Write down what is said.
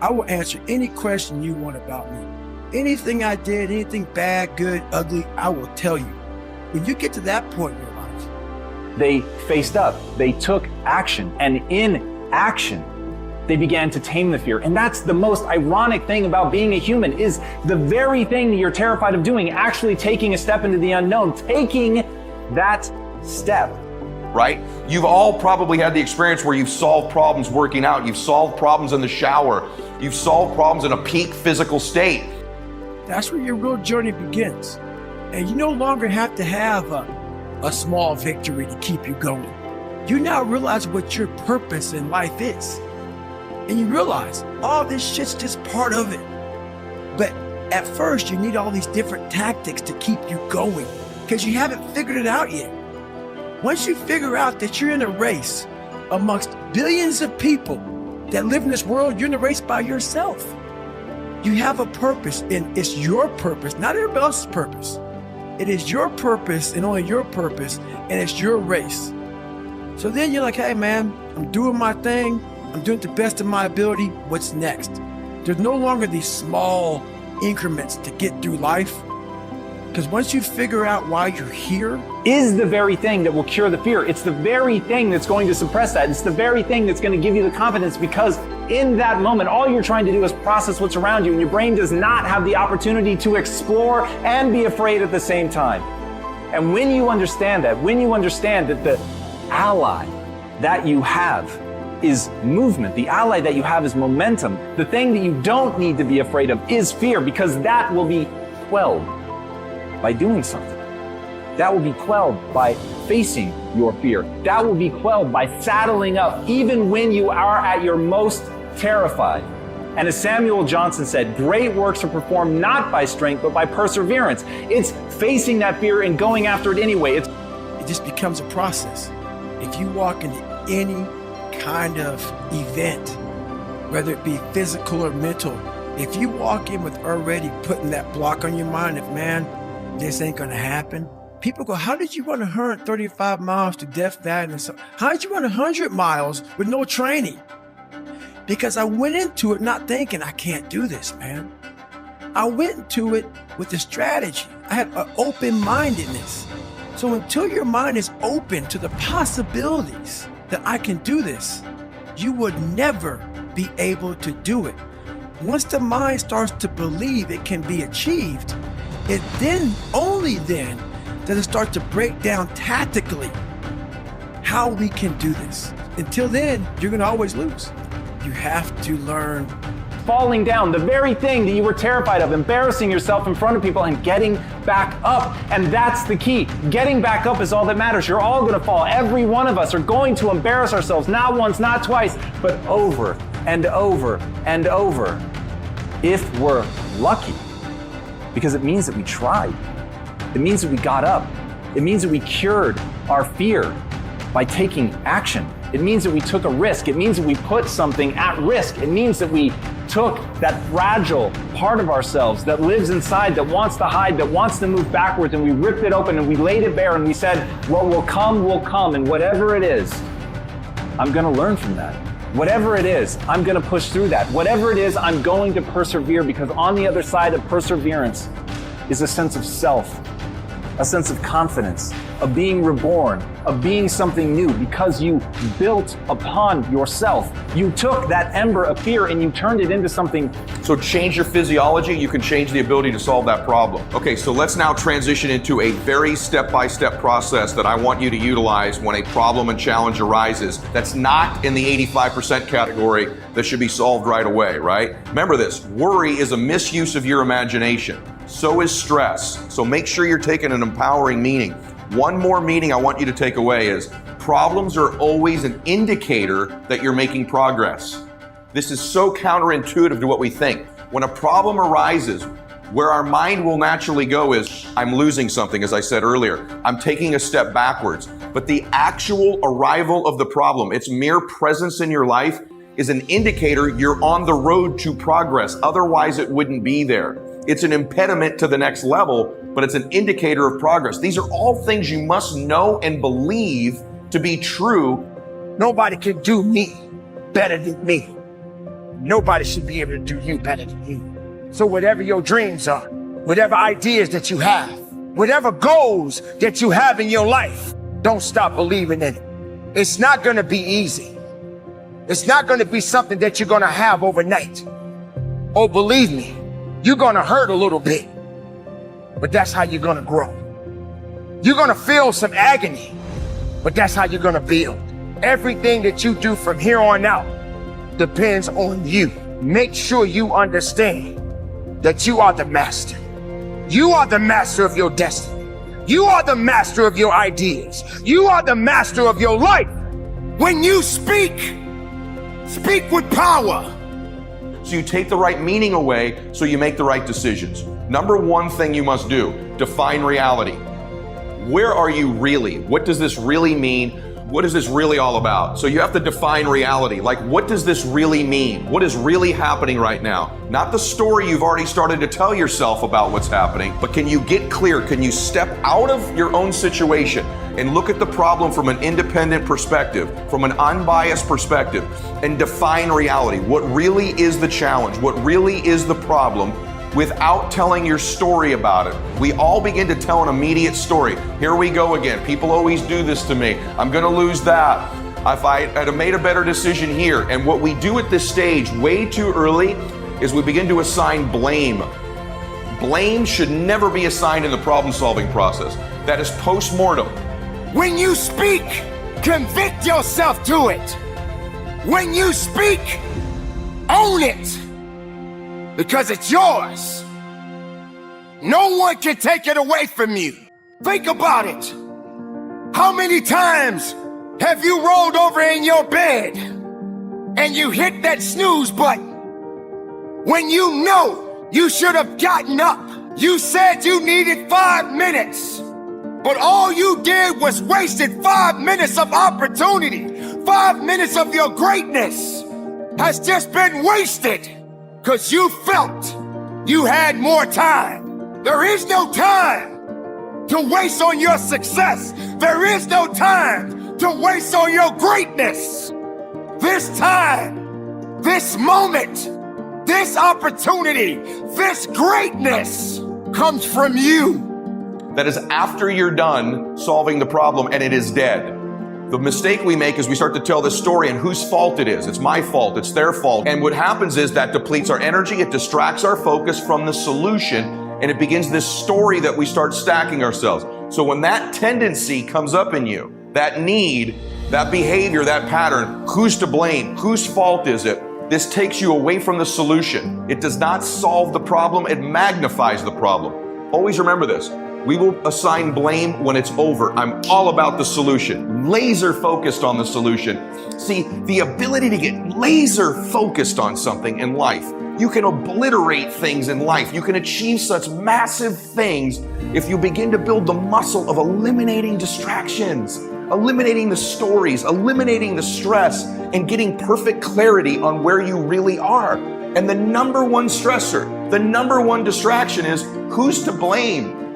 I will answer any question you want about me. Anything I did, anything bad, good, ugly, I will tell you. When you get to that point in your life, they faced up, they took action, and in action, they began to tame the fear. And that's the most ironic thing about being a human, is the very thing that you're terrified of doing, actually taking a step into the unknown, taking that step. Right? You've all probably had the experience where you've solved problems working out, you've solved problems in the shower, you've solved problems in a peak physical state. That's where your real journey begins. And you no longer have to have a small victory to keep you going. You now realize what your purpose in life is. And you realize all this shit's just part of it. But at first, you need all these different tactics to keep you going because you haven't figured it out yet. Once you figure out that you're in a race amongst billions of people that live in this world, you're in a race by yourself. You have a purpose, and it's your purpose, not everybody else's purpose. It is your purpose and only your purpose, and it's your race. So then you're like, hey man, I'm doing my thing. I'm doing the best of my ability. What's next? There's no longer these small increments to get through life. Because once you figure out why you're here, is the very thing that will cure the fear. It's the very thing that's going to suppress that. It's the very thing that's going to give you the confidence, because in that moment, all you're trying to do is process what's around you, and your brain does not have the opportunity to explore and be afraid at the same time. And when you understand that, when you understand that the ally that you have is movement, the ally that you have is momentum, the thing that you don't need to be afraid of is fear, because that will be quelled by doing something. That will be quelled by facing your fear. That will be quelled by saddling up even when you are at your most terrified. And as Samuel Johnson said, great works are performed not by strength, but by perseverance. It's facing that fear and going after it anyway. It just becomes a process. If you walk into any kind of event, whether it be physical or mental, if you walk in with already putting that block on your mind of, man, this ain't gonna happen. People go, how did you run 135 miles to Death Valley? And so, how did you run 100 miles with no training? Because I went into it not thinking, I can't do this, man. I went into it with a strategy. I had an open-mindedness. So until your mind is open to the possibilities that I can do this, you would never be able to do it. Once the mind starts to believe it can be achieved, it then, only then, does it start to break down tactically how we can do this. Until then, you're gonna always lose. You have to learn. Falling down, the very thing that you were terrified of, embarrassing yourself in front of people and getting back up. And that's the key. Getting back up is all that matters. You're all gonna fall. Every one of us are going to embarrass ourselves, not once, not twice, but over and over and over, if we're lucky. Because it means that we tried. It means that we got up. It means that we cured our fear by taking action. It means that we took a risk. It means that we put something at risk. It means that we took that fragile part of ourselves that lives inside, that wants to hide, that wants to move backwards, and we ripped it open and we laid it bare and we said, what will come, and whatever it is, I'm gonna learn from that. Whatever it is, I'm gonna push through that. Whatever it is, I'm going to persevere, because on the other side of perseverance is a sense of self, a sense of confidence, of being reborn, of being something new, because you built upon yourself. You took that ember of fear and you turned it into something. So change your physiology, you can change the ability to solve that problem. Okay, so let's now transition into a very step-by-step process that I want you to utilize when a problem and challenge arises that's not in the 85% category that should be solved right away, right? Remember this, worry is a misuse of your imagination. So is stress. So make sure you're taking an empowering meaning. One more meaning I want you to take away is problems are always an indicator that you're making progress. This is so counterintuitive to what we think. When a problem arises, where our mind will naturally go is, I'm losing something, as I said earlier. I'm taking a step backwards. But the actual arrival of the problem, its mere presence in your life, is an indicator you're on the road to progress. Otherwise, it wouldn't be there. It's an impediment to the next level, but it's an indicator of progress. These are all things you must know and believe to be true. Nobody can do me better than me. Nobody should be able to do you better than you. So whatever your dreams are, whatever ideas that you have, whatever goals that you have in your life, don't stop believing in it. It's not going to be easy. It's not going to be something that you're going to have overnight. Oh, believe me, you're going to hurt a little bit, but that's how you're going to grow. You're going to feel some agony, but that's how you're going to build. Everything that you do from here on out depends on you. Make sure you understand that you are the master. You are the master of your destiny. You are the master of your ideas. You are the master of your life. When you speak with power. So you take the right meaning away so you make the right decisions. Number one thing you must do, define reality. Where are you really? What does this really mean? What is this really all about? So you have to define reality. Like, what does this really mean? What is really happening right now? Not the story you've already started to tell yourself about what's happening, but can you get clear? Can you step out of your own situation and look at the problem from an independent perspective, from an unbiased perspective, and define reality? What really is the challenge? What really is the problem? Without telling your story about it. We all begin to tell an immediate story. Here we go again. People always do this to me. I'm going to lose that. If I had made a better decision here. And what we do at this stage way too early is we begin to assign blame. Blame should never be assigned in the problem-solving process. That is post-mortem. When you speak, convict yourself to it. When you speak, own it. Because it's yours. No one can take it away from you. Think about it. How many times have you rolled over in your bed and you hit that snooze button when you know you should have gotten up? You said you needed 5 minutes, but all you did was wasted 5 minutes of opportunity. 5 minutes of your greatness has just been wasted. Because you felt you had more time. There is no time to waste on your success. There is no time to waste on your greatness. This time, this moment, this opportunity, this greatness comes from you. That is after you're done solving the problem and it is dead. The mistake we make is we start to tell this story and whose fault it is. It's my fault, it's their fault. And what happens is that depletes our energy, it distracts our focus from the solution, and it begins this story that we start stacking ourselves. So when that tendency comes up in you, that need, that behavior, that pattern, who's to blame? Whose fault is it? This takes you away from the solution. It does not solve the problem, it magnifies the problem. Always remember this. We will assign blame when it's over. I'm all about the solution, laser focused on the solution. See, the ability to get laser focused on something in life, you can obliterate things in life. You can achieve such massive things if you begin to build the muscle of eliminating distractions, eliminating the stories, eliminating the stress, and getting perfect clarity on where you really are. And the number one stressor, the number one distraction is who's to blame?